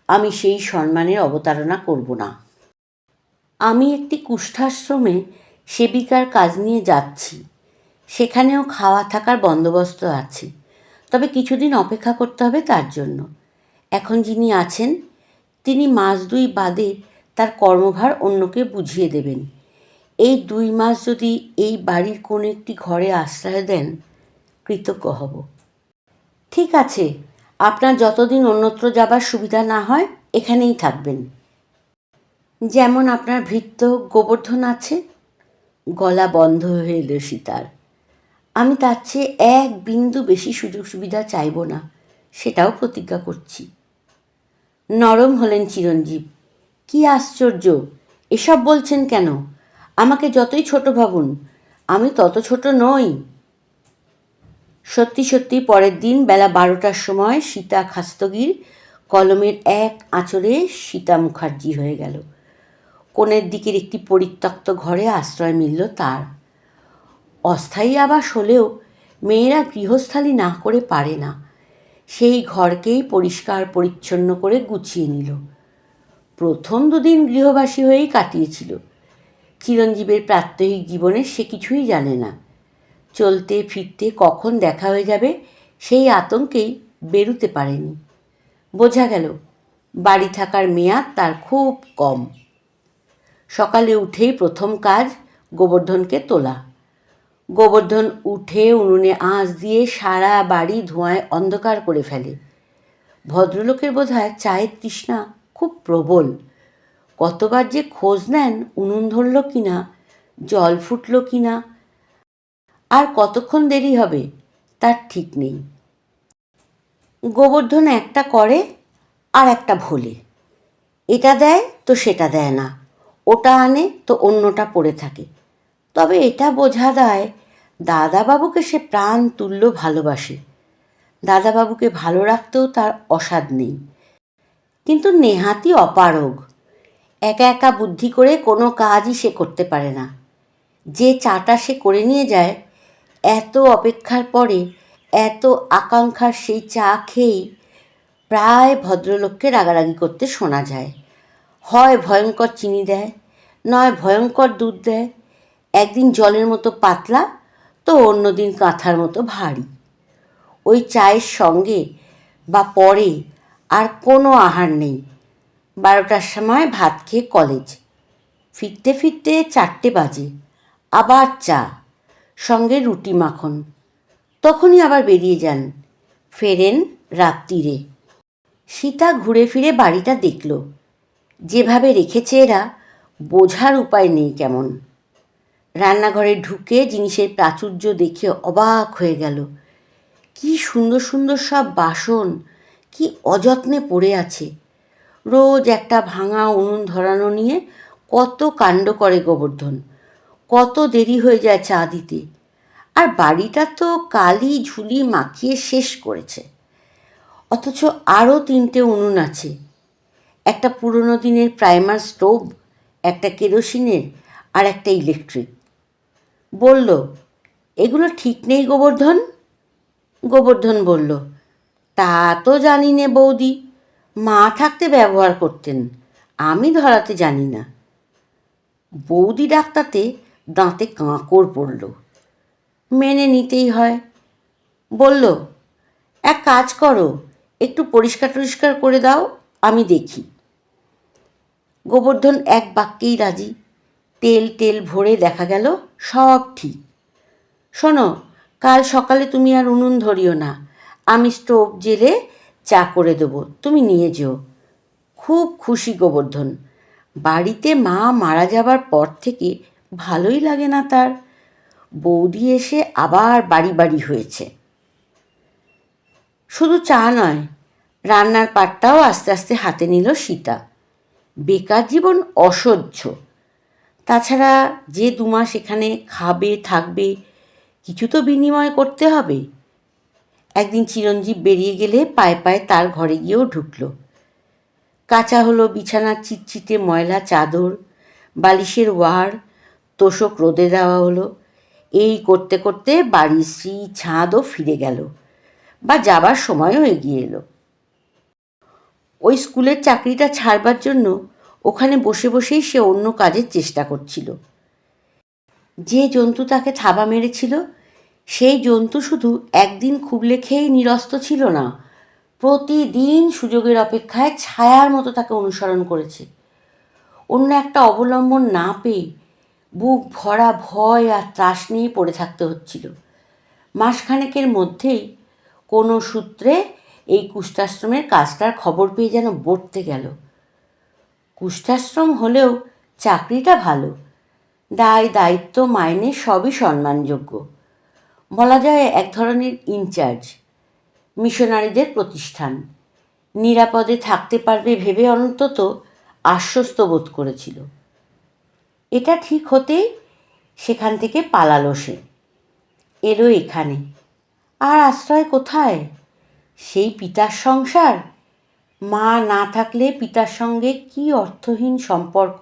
আমি সেই সম্মানের অবতারণা করব না। আমি একটি কুষ্ঠাশ্রমে সেবিকার কাজ নিয়ে যাচ্ছি, সেখানেও খাওয়া থাকার বন্দোবস্ত আছে, তবে কিছুদিন অপেক্ষা করতে হবে তার জন্য। এখন যিনি আছেন তিনি মাস ২ বাদে তার কর্মভার অন্যকে বুঝিয়ে দেবেন। এই ২ মাস যদি এই বাড়ির কোনো একটি ঘরে আশ্রয় দেন, কৃতজ্ঞ হব। ঠিক আছে, আপনার যতদিন অন্যত্র যাবার সুবিধা না হয় এখানেই থাকবেন। যেমন আপনার ভৃত্য গোবর্ধন আছে। গলা বন্ধ হয়ে এলো সীতার। আমি তার চেয়ে এক বিন্দু বেশি সুযোগ সুবিধা চাইব না, সেটাও প্রতিজ্ঞা করছি। নরম হলেন চিরঞ্জীব। কি আশ্চর্য, এসব বলছেন কেন? আমাকে যতই ছোট ভাবুন, আমি তত ছোট নই। সত্যি সত্যি পরের দিন বেলা ১২টার সময় সীতা খাস্তগির কলমের এক আঁচড়ে সীতা মুখার্জি হয়ে গেল। কোণের দিকের একটি পরিত্যক্ত ঘরে আশ্রয় মিলল তার। অস্থায়ী আবাস হলেও মেয়েরা গৃহস্থালি না করে পারে না। সেই ঘরকেই পরিষ্কার পরিচ্ছন্ন করে গুছিয়ে নিল। প্রথম ২ দিন গৃহবাসী হয়েই কাটিয়েছিল। চিরঞ্জীবের প্রাত্যহিক জীবনে সে কিছুই জানে না। চলতে ফিরতে কখন দেখা হয়ে যাবে সেই আতঙ্কেই বেরুতে পারেনি। বোঝা গেল বাড়ি থাকার মেয়াদ তার খুব কম। সকালে উঠেই প্রথম কাজ গোবর্ধনকে তোলা। গোবর্ধন উঠে উনুনে আঁচ দিয়ে সারা বাড়ি ধোঁয়ায় অন্ধকার করে ফেলে। ভদ্রলোকের বোধহয় চায়ের তৃষ্ণা খুব প্রবল। কতবার যে খোঁজ নেন উনুন ধরল কি না, জল ফুটল কি না, আর কতক্ষণ দেরি হবে তার ঠিক নেই। গোবর্ধন একটা করে আর একটা ভোলে। এটা দেয় তো সেটা দেয় না, ওটা আনে তো অন্যটা পড়ে থাকে। তবে এটা বোঝা দেয় দাদাবাবুকে সে প্রাণ তুল্য ভালোবাসে। দাদাবাবুকে ভালো রাখতেও তার অসাধ নেই, কিন্তু নেহাতি অপারগ। একা একা বুদ্ধি করে কোনো কাজই সে করতে পারে না। যে চাটা সে করে নিয়ে যায়, এত অপেক্ষার পরে এত আকাঙ্ক্ষার সেই চা খেয়েই প্রায় ভদ্রলোককে রাগারাগি করতে শোনা যায়। হয় ভয়ঙ্কর চিনি দেয়, নয় ভয়ঙ্কর দুধ দেয়। একদিন জলের মতো পাতলা তো অন্যদিন কাঁথার মতো ভারী। ওই চায়ের সঙ্গে বা পরে আর কোনো আহার নেই। ১২টার সময় ভাত খেয়ে কলেজ, ফিরতে ফিরতে ৪টে বাজে। আবার চা, সঙ্গে রুটি মাখন। তখনই আবার বেরিয়ে যান, ফেরেন রাত্রিরে। সীতা ঘুরে ফিরে বাড়িটা দেখল। যেভাবে রেখেছে এরা, বোঝার উপায় নেই কেমন। রান্নাঘরে ঢুকে জিনিসের প্রাচুর্য দেখে অবাক হয়ে গেল। কি সুন্দর সুন্দর সব বাসন, কি অযত্নে পড়ে আছে। রোজ একটা ভাঙা উনুন ধরানো নিয়ে কত কাণ্ড করে গোবর্ধন। কত দেরি হয়ে যায় চা দিতে। আর বাড়িটা তো কালি ঝুলি মাখিয়ে শেষ করেছে। অথচ আরও ৩টে উনুন আছে, একটা পুরনো দিনের প্রাইমার স্টোভ, একটা কেরোসিনের, আর একটা ইলেকট্রিক। বলল, এগুলো ঠিক নেই গোবর্ধন। গোবর্ধন বলল, তা তো জানি নে বৌদি, মা থাকতে ব্যবহার করতেন, আমি ধরাতে জানি না। বৌদি ডাক্তারতে দাঁতে কাঁকড় পড়ল। মেনে নিতেই হয়। বলল, এক কাজ করো, একটু পরিষ্কার টরিষ্কার করে দাও, আমি দেখি। গোবর্ধন এক বাক্যেই রাজি। তেল টেল ভরে দেখা গেল সব ঠিক। শোনো, কাল সকালে তুমি আর উনুন ধরিও না, আমি স্টোভ জেলে চা করে দেবো, তুমি নিয়ে যেও। খুব খুশি গোবর্ধন। বাড়িতে মা মারা যাবার পর থেকে ভালোই লাগে না তার। বৌদি এসে আবার বাড়ি বাড়ি হয়েছে। শুধু চা নয়, রান্নার পাটটাও আস্তে আস্তে হাতে নিল সীতা। বেকার জীবন অসহ্য। তাছাড়া যে 2 মাস এখানে খাবে থাকবে, কিছু তো বিনিময় করতে হবে। একদিন চিরঞ্জীব বেরিয়ে গেলে পায়ে পায়ে তার ঘরে গিয়েও ঢুকল। কাঁচা হলো বিছানার চিটচিটে ময়লা চাদর, বালিশের ওয়ার, তোষক রোদে দেওয়া হলো। এই করতে করতে বাড়ির শ্রী ছাদও ফিরে গেল, বা যাবার সময়ও এগিয়ে এলো। ওই স্কুলের চাকরিটা ছাড়বার জন্য ওখানে বসে বসেই সে অন্য কাজের চেষ্টা করছিল। যে জন্তু তাকে থাবা মেরেছিল, সেই জন্তু শুধু একদিন খুবলে খেয়েই নিরস্ত ছিল না, প্রতিদিন সুযোগের অপেক্ষায় ছায়ার মতো তাকে অনুসরণ করেছে। অন্য একটা অবলম্বন না পেয়ে বুক ভরা ভয় আর ত্রাস নিয়ে পড়ে থাকতে হচ্ছিল। মাসখানেকের মধ্যেই কোনো সূত্রে এই কুষ্ঠাশ্রমের কাজটার খবর পেয়ে যেন বর্তে গেল। কুষ্ঠাশ্রম হলেও চাকরিটা ভালো, দায় দায়িত্ব মাইনে সবই সম্মানযোগ্য। বলা যায় এক ধরনের ইনচার্জ। মিশনারিদের প্রতিষ্ঠান। নিরাপদে থাকতে পারবে ভেবে অন্তত আশ্বস্ত বোধ করেছিল। এটা ঠিক হতেই সেখান থেকে পালালো সে, এলো এখানে। আর আশ্রয় কোথায়? সেই পিতার সংসার। মা না থাকলে পিতার সঙ্গে কি অর্থহীন সম্পর্ক।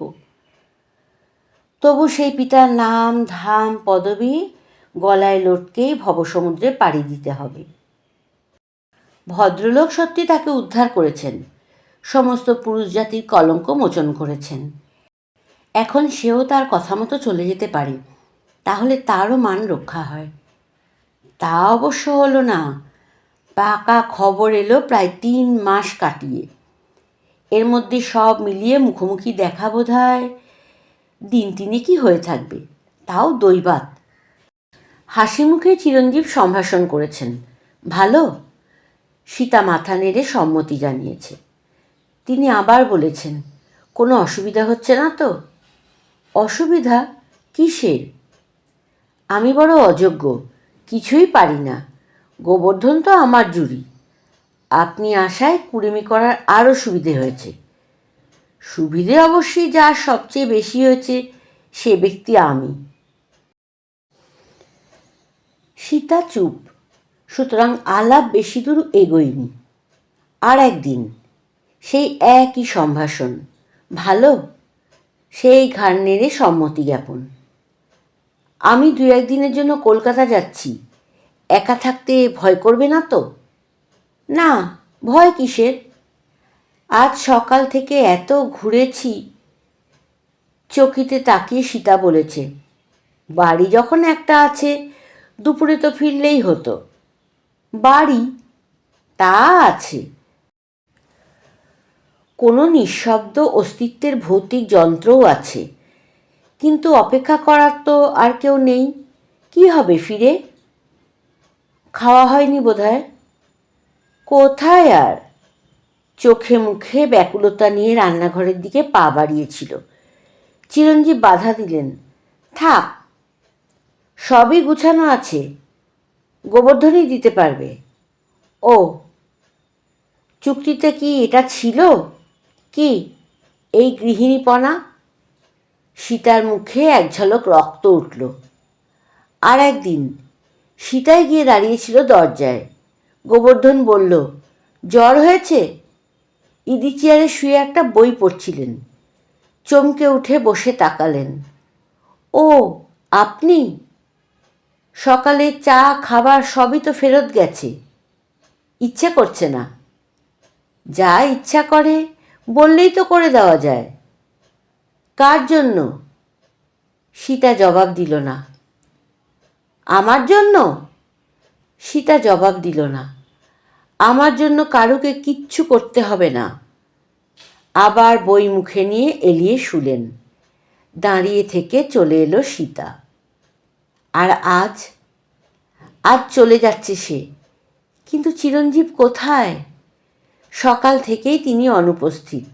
তবু সেই পিতার নাম ধাম পদবি গলায় লটকেই ভবসমুদ্রে পাড়ি দিতে হবে। ভদ্রলোক সত্যি তাকে উদ্ধার করেছেন, সমস্ত পুরুষ জাতির কলঙ্ক মোচন করেছেন। এখন সেও তার কথা মতো চলে যেতে পারে, তাহলে তারও মান রক্ষা হয়। তা অবশ্য হলো না। পাকা খবর এলো প্রায় 3 মাস কাটিয়ে। এর মধ্যে সব মিলিয়ে মুখোমুখি দেখা বোধহয় দিন 3 হয়ে থাকবে, তাও দৈবাত। হাসি মুখে চিরঞ্জীব সম্ভাষণ করেছেন। ভালো? সীতা মাথা নেড়ে সম্মতি জানিয়েছে। তিনি আবার বলেছেন, কোনো অসুবিধা হচ্ছে না তো? অসুবিধা কিসের? আমি বড় অযোগ্য, কিছুই পারি না। গোবর্ধন তো আমার জুড়ি। আপনি আশায় কুড়েমি করার আরও সুবিধে হয়েছে। সুবিধে অবশ্যই যার সবচেয়ে বেশি হয়েছে সে ব্যক্তি আমি। সীতা চুপ, সুতরাং আলাপ বেশি দূর এগোয়নি। আর একদিন সেই একই সম্ভাষণ। ভালো? সেই ঘাড় নেড়ে সম্মতি জ্ঞাপন। আমি 2-1 দিনের জন্য কলকাতা যাচ্ছি, একা থাকতে ভয় করবে না তো? না, ভয় কিসের? আজ সকাল থেকে এত ঘুরেছি। চকিতে তাকিয়ে সীতা বলেছে, বাড়ি যখন একটা আছে, দুপুরে তো ফিরলেই হতো। বাড়ি তা আছে, কোনো নিঃশব্দ অস্তিত্বের ভৌতিক যন্ত্রও আছে, কিন্তু অপেক্ষা করার তো আর কেউ নেই। কি হবে ফিরে? খাওয়া হয়নি বোধহয়। কোথায় আর? চোখে মুখে ব্যাকুলতা নিয়ে রান্নাঘরের দিকে পা বাড়িয়েছিল। চিরঞ্জীব বাধা দিলেন, থাক, সবই গুছানো আছে, গোবর্ধনই দিতে পারবে। ও, চুক্তিতে কি এটা ছিল? কি এই গৃহিণীপনা? সীতার মুখে এক ঝলক রক্ত উঠল। আর একদিন সীতাই গিয়ে দাঁড়িয়েছিল দরজায়। গোবর্ধন বলল, জ্বর হয়েছে? ইদি চেয়ারে শুয়ে একটা বই পড়ছিলেন। চমকে উঠে বসে তাকালেন। ও, আপনি? সকালে চা খাবার সবই তো ফেরত গেছে। ইচ্ছে করছে না? যা ইচ্ছা করে বললেই তো করে দেওয়া যায়। কার জন্য? সীতা জবাব দিল না। আমার জন্য? সীতা জবাব দিল না। আমার জন্য কারুকে কিচ্ছু করতে হবে না। আবার বই মুখে নিয়ে এলিয়ে শুলেন। দাঁড়িয়ে থেকে চলে এলো সীতা। আর আজ আজ চলে যাচ্ছে সে, কিন্তু চিরঞ্জীব কোথায়? সকাল থেকেই তিনি অনুপস্থিত।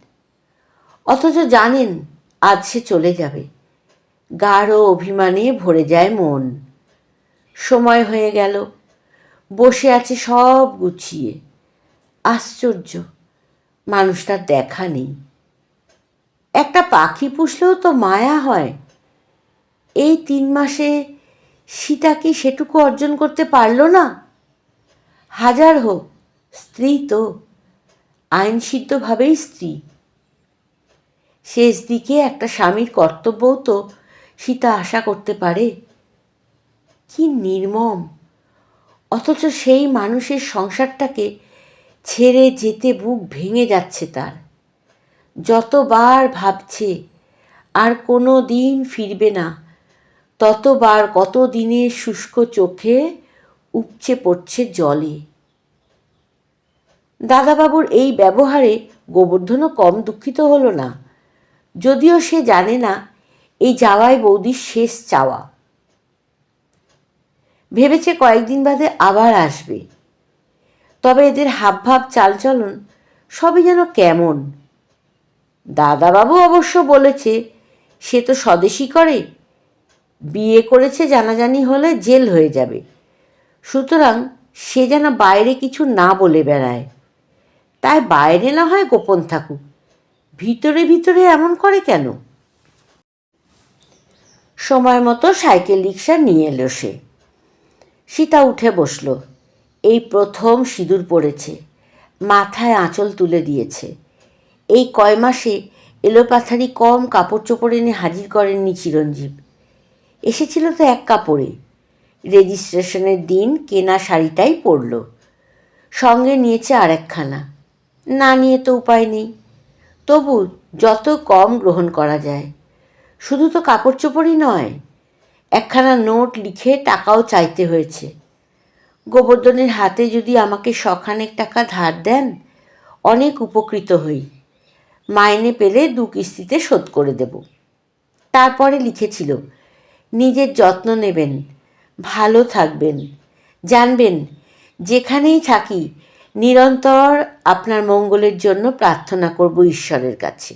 অথচ জানেন আজ সে চলে যাবে। গাঢ় অভিমানে ভরে যায় মন। সময় হয়ে গেল, বসে আছে সব গুছিয়ে। আশ্চর্য, মানুষটার দেখা নেই। একটা পাখি পুষলেও তো মায়া হয়। এই 3 মাসে সীতা কি সেটুকু অর্জন করতে পারল না? হাজার হোক, স্ত্রী তো, আইনসিদ্ধভাবেই স্ত্রী। শেষ দিকে একটা স্বামীর কর্তব্যও তো সীতা আশা করতে পারে। কি নির্মম! অথচ সেই মানুষের সংসারটাকে ছেড়ে যেতে বুক ভেঙে যাচ্ছে তার। যতবার ভাবছে আর কোনো দিন ফিরবে না, ততবার কত দিনের শুষ্ক চোখে উপচে পড়ছে জলে। দাদাবাবুর এই ব্যবহারে গোবর্ধনও কম দুঃখিত হলো না, যদিও সে জানে না এই জামাই বৌদির শেষ চাওয়া। ভেবেছে কয়েকদিন বাদে আবার আসবে। তবে এদের হাবভাব চালচলন সবই যেন কেমন। দাদাবাবু অবশ্য বলেছে সে তো স্বদেশী করে, বিয়ে করেছে জানাজানি হলে জেল হয়ে যাবে, সুতরাং সে যেন বাইরে কিছু না বলে বেড়ায়। তাই বাইরে না হয় গোপন থাকুক, ভিতরে ভিতরে এমন করে কেন? সময় মতো সাইকেল রিক্সা নিয়ে এলো সে। সীতা উঠে বসল। এই প্রথম সিঁদুর পড়েছে, মাথায় আঁচল তুলে দিয়েছে। এই কয় মাসে এলোপাথারি কম কাপড় চোপড় এনে হাজির করেননি চিরঞ্জীব। এসেছিল তো এক কাপড়ে। রেজিস্ট্রেশনের দিন কেনা শাড়িটাই পরল, সঙ্গে নিয়েছে আর একখানা। না নিয়ে তো উপায় নেই, তবু যত কম গ্রহণ করা যায়। শুধু তো কাপড় চোপড়ই নয়, একখানা নোট লিখে টাকাও চাইতে হয়েছে। গোবর্ধনের হাতে যদি আমাকে 100 টাকা ধার দেন, অনেক উপকৃত হই। মাইনে পেলে 2 কিস্তিতে শোধ করে দেব। তারপরে লিখেছিল, নিজের যত্ন নেবেন, ভালো থাকবেন, জানবেন যেখানেই থাকি নিরন্তর আপনার মঙ্গলের জন্য প্রার্থনা করব ঈশ্বরের কাছে।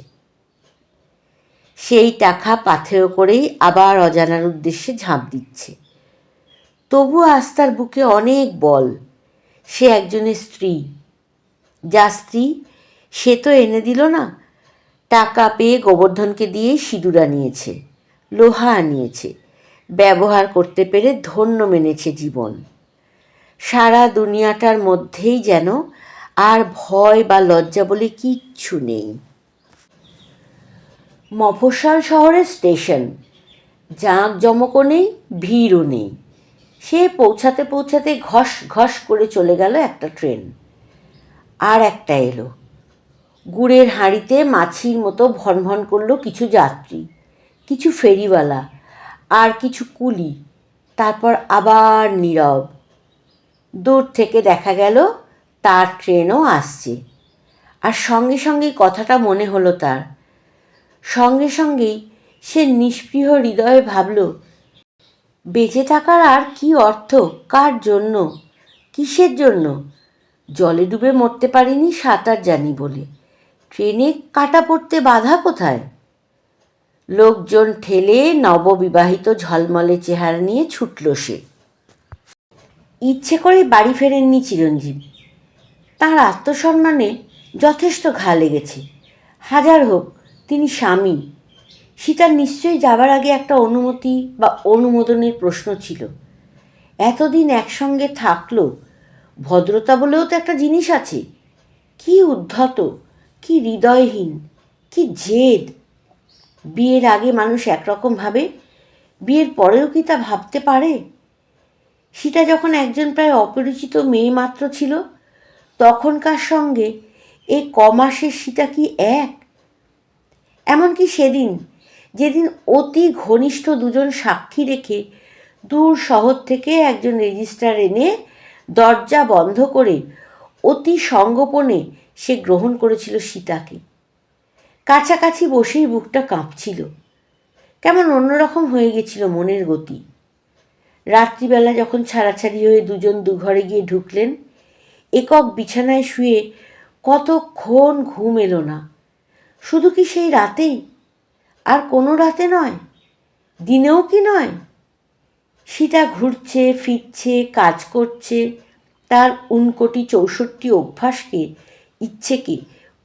সেই টাকা পাথেয় করেই আবার অজানার উদ্দেশ্যে ঝাঁপ দিচ্ছে। তবু আজ তার বুকে অনেক বল। সে একজনের স্ত্রী। যা স্ত্রী সে তো এনে দিল না, টাকা পেয়ে গোবর্ধনকে দিয়ে সিঁদুর আনিয়েছে, লোহা আনিয়েছে, ব্যবহার করতে পেরে ধন্য মেনেছে জীবন। সারা দুনিয়াটার মধ্যেই যেন আর ভয় বা লজ্জা বলে কিচ্ছু নেই। মফস্বল শহরের স্টেশন, জাঁকজমকও নেই, ভিড়ও নেই। সে পৌঁছাতে পৌঁছাতে ঘস ঘস করে চলে গেল একটা ট্রেন। আর একটা এলো। গুড়ের হাঁড়িতে মাছির মতো ভনভন করল কিছু যাত্রী, কিছু ফেরিওয়ালা আর কিছু কুলি। তারপর আবার নীরব। দূর থেকে দেখা গেল তার ট্রেনও আসছে। আর সঙ্গে সঙ্গেই কথাটা মনে হলো তার। সঙ্গে সঙ্গেই সে নিষ্পৃহ হৃদয়ে ভাবল, বেঁচে থাকার আর কি অর্থ, কার জন্য, কিসের জন্য? জলে ডুবে মরতে পারিনি সাঁতার জানি বলে, ট্রেনে কাটা পড়তে বাধা কোথায়? লোকজন ঠেলে নববিবাহিত ঝলমলে চেহারা নিয়ে ছুটল সে। ইচ্ছে করে বাড়ি ফেরেননি চিরঞ্জীব। তাঁর আত্মসম্মানে যথেষ্ট ঘা লেগেছে। হাজার হোক, তিনি স্বামী। সীতার নিশ্চয়ই যাবার আগে একটা অনুমতি বা অনুমোদনের প্রশ্ন ছিল। এতদিন একসঙ্গে থাকলো, ভদ্রতা বলেও তো একটা জিনিস আছে। কি উদ্ধত, কি হৃদয়হীন, কি জেদ! বিয়ের আগে মানুষ একরকম ভাবে, বিয়ের পরেও কি তা ভাবতে পারে? সীতা যখন একজন প্রায় অপরিচিত মেয়ে মাত্র ছিল, তখনকার সঙ্গে এই কমাসের সীতা কি এক? এমনকি সেদিন, যেদিন অতি ঘনিষ্ঠ দুজন সাক্ষী রেখে দূর শহর থেকে একজন রেজিস্ট্রার এনে দরজা বন্ধ করে অতি সঙ্গোপনে সে গ্রহণ করেছিল সীতাকে। কাছাকাছি বসেই বুকটা কাঁপছিল, কেমন অন্যরকম হয়ে গেছিল মনের গতি। রাত্রিবেলা যখন ছাড়াছাড়ি হয়ে দুজন দুঘরে গিয়ে ঢুকলেন, একক বিছানায় শুয়ে কতক্ষণ ঘুম এলো না। শুধু কি সেই রাতেই? আর কোনো রাতে নয়? দিনেও কি নয়? সীতা ঘুরছে ফিরছে, কাজ করছে, তার ৬৯ অভ্যাসকে, ইচ্ছেকে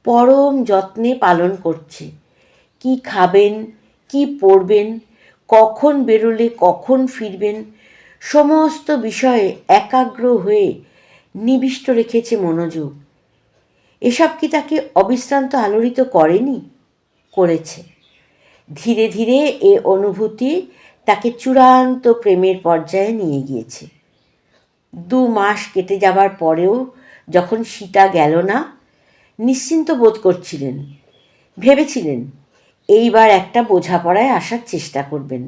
পরম যত্নে পালন করছে। কি খাবেন, কি পরবেন, কখন বেরোলে কখন ফিরবেন, সমস্ত বিষয়ে একাগ্র হয়ে নিবিষ্ট রেখেছে মনোযোগ। এসব কি তাকে অবিশ্রান্ত আলোড়িত করেনি? করেছে। ধীরে ধীরে এ অনুভূতি তাকে চূড়ান্ত প্রেমের পর্যায়ে নিয়ে গিয়েছে। ২ মাস কেটে যাবার পরেও যখন সীতা গেল না, নিশ্চিন্ত বোধ করছিলেন। ভেবেছিলেন এইবার একটা বোঝাপড়ায় আসার চেষ্টা করবেন।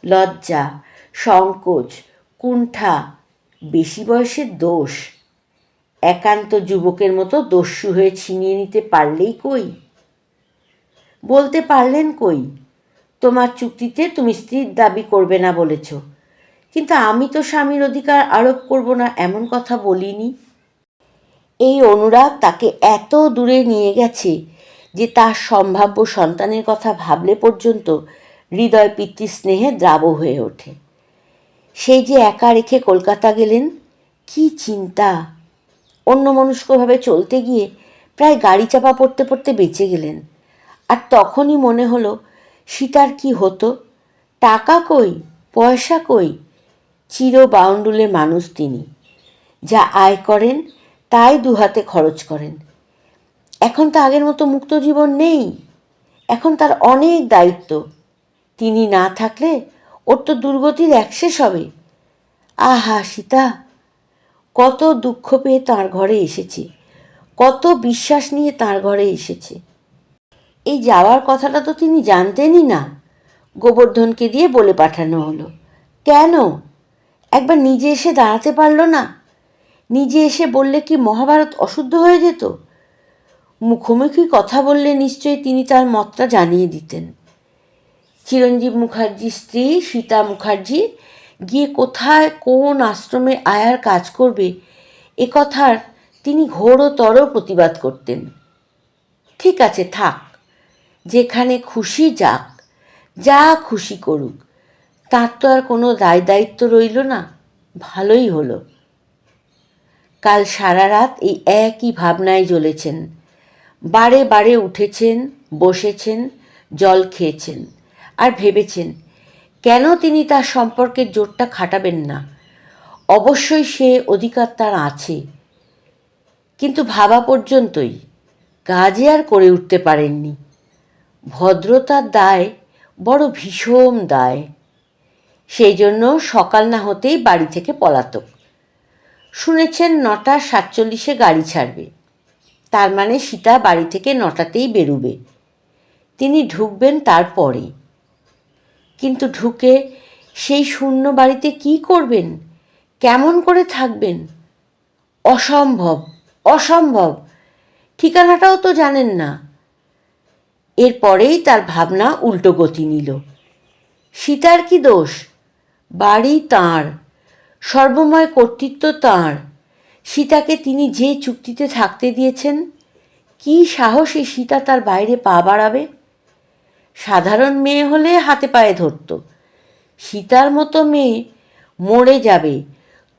লজ্জা, সংকোচ, কুণ্ঠা বেশি বয়সের দোষ। একান্ত যুবকের মতো দস্যু হয়ে ছিনিয়ে নিতে পারলেই কই? বলতে পারলেন কই, তোমার চুক্তিতে তুমি স্ত্রীর দাবি করবে না বলেছ, কিন্তু আমি তো স্বামীর অধিকার আরোপ করব না এমন কথা বলিনি। এই অনুরাগ তাকে এত দূরে নিয়ে গেছে যে তার সম্ভাব্য সন্তানের কথা ভাবলে পর্যন্ত হৃদয় পিতৃস্নেহে দ্রাব হয়ে ওঠে। সেই যে একা রেখে কলকাতা গেলেন, কি চিন্তা! অন্যমনস্কভাবে চলতে গিয়ে প্রায় গাড়ি চাপা পড়তে পড়তে বেঁচে গেলেন। আর তখনই মনে হলো সীতার কি হতো? টাকা কই, পয়সা কই? চির বাউন্ডুলে মানুষ তিনি। যা আয় করেন তাই দুহাতে খরচ করেন। এখন তো আগের মতো মুক্ত জীবন নেই। এখন তার অনেক দায়িত্ব। তিনি না থাকলে ওর তো দুর্গতির একশেষ হবে। আহা সীতা, কত দুঃখ পেয়ে তাঁর ঘরে এসেছে, কত বিশ্বাস নিয়ে তাঁর ঘরে এসেছে। এই যাওয়ার কথাটা তো তিনি জানতেনই না। গোবর্ধনকে দিয়ে বলে পাঠানো হলো। কেন? একবার নিজে এসে দাঁড়াতে পারল না? নিজে এসে বললে কি মহাভারত অশুদ্ধ হয়ে যেত? মুখোমুখি কথা বললে নিশ্চয়ই তিনি তার মতটা জানিয়ে দিতেন। চিরঞ্জীব মুখার্জির স্ত্রী সীতা মুখার্জি গিয়ে কোথায় কোন আশ্রমে আয়ার কাজ করবে এ কথার তিনি ঘোরতর প্রতিবাদ করতেন। ঠিক আছে, থাক, যেখানে খুশি যাক, যা খুশি করুক, তার তো আর কোনো দায় দায়িত্ব রইল না। ভালোই হলো। কাল সারা রাত এই একই ভাবনায় জ্বলেছেন। বারে বারে উঠেছেন, বসেছেন, জল খেয়েছেন, আর ভেবেছেন কেন তিনি তার সম্পর্কের জোরটা খাটাবেন না। অবশ্যই সে অধিকার তার আছে, কিন্তু ভাবা পর্যন্তই। কাজে আর করে উঠতে পারেননি। ভদ্রতার দায় বড় ভীষণ দায়। সেই জন্য সকাল না হতেই বাড়ি থেকে পলাতক। শুনেছেন ৯:৪৭ গাড়ি ছাড়বে। তার মানে সীতা বাড়ি থেকে ৯টাতেই বেরুবে। তিনি ঢুকবেন তারপরে। কিন্তু ঢুকে সেই শূন্য বাড়িতে কি করবেন, কেমন করে থাকবেন? অসম্ভব, অসম্ভব। ঠিকানাটাও তো জানেন না। এরপরেই তার ভাবনা উল্টো গতি নিল। সীতার কি দোষ? বাড়ি তাঁর, সর্বময় কর্তৃত্ব তাঁর। সীতাকে তিনি যে চুক্তিতে থাকতে দিয়েছেন, কি সাহসে সীতা তার বাইরে পা বাড়াবে? সাধারণ মেয়ে হলে হাতে পায়ে ধরত। সীতার মতো মেয়ে মরে যাবে,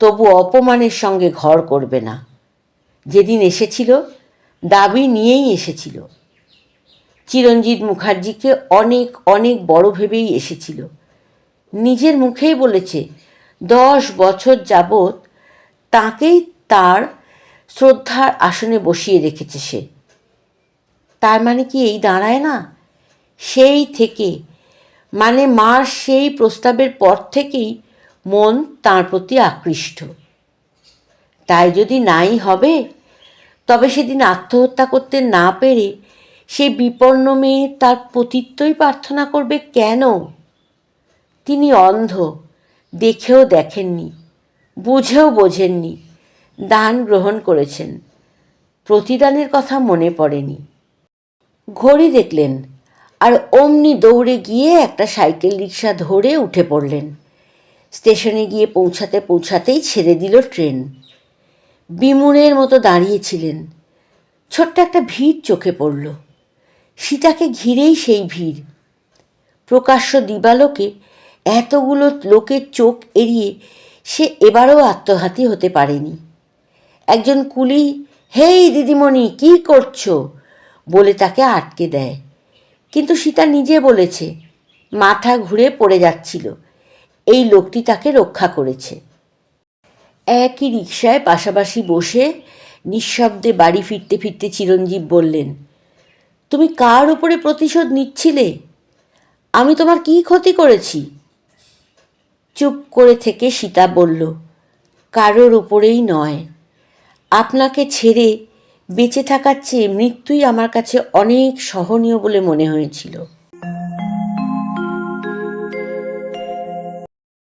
তবু অপমানের সঙ্গে ঘর করবে না। যেদিন এসেছিল দাবি নিয়েই এসেছিল। চিরঞ্জিত মুখার্জিকে অনেক অনেক বড় ভেবেই এসেছিল। নিজের মুখেই বলেছে 10 বছর যাবৎ তাঁকেই তার শ্রদ্ধার আসনে বসিয়ে রেখেছে সে। তার মানে কি এই দাঁড়ায় না? সেই থেকে, মানে মার সেই প্রস্তাবের পর থেকেই মন তাঁর প্রতি আকৃষ্ট। তাই যদি নাই হবে, তবে সেদিন আত্মহত্যা করতে না পেরে সেই বিপন্ন মেয়ে তার পতিত্বই প্রার্থনা করবে কেন? তিনি অন্ধ, দেখেও দেখেননি, বুঝেও বোঝেননি, দান গ্রহণ করেছেন, প্রতিদানের কথা মনে পড়েনি। ঘড়ি দেখলেন আর অমনি দৌড়ে গিয়ে একটা সাইকেল রিক্সা ধরে উঠে পড়লেন। স্টেশনে গিয়ে পৌঁছাতে পৌঁছাতেই ছেড়ে দিল ট্রেন। বিমূঢ়ের মতো দাঁড়িয়েছিলেন। ছোট্ট একটা ভিড় চোখে পড়ল। সীতাকে ঘিরেই সেই ভিড়। প্রকাশ্য দিবালোকে এতগুলো লোকের চোখ এড়িয়ে সে এবারও আত্মঘাতী হতে পারেনি। একজন কুলি হেই দিদিমণি কি করছো বলে তাকে আটকে দেয়, কিন্তু সীতা নিজে বলেছে মাথা ঘুরে পড়ে যাচ্ছিল, এই লোকটি তাকে রক্ষা করেছে। একই রিকশায় পাশাপাশি বসে নিঃশব্দে বাড়ি ফিরতে ফিরতে চিরঞ্জীব বললেন, তুমি কার উপরে প্রতিশোধ নিচ্ছিলে? আমি তোমার কী ক্ষতি করেছি? চুপ করে থেকে সীতা বলল, কারোর উপরেই নয়। আপনাকে ছেড়ে বেঁচে থাকার চেয়ে মৃত্যুই আমার কাছে অনেক সহনীয় বলে মনে হয়েছিল।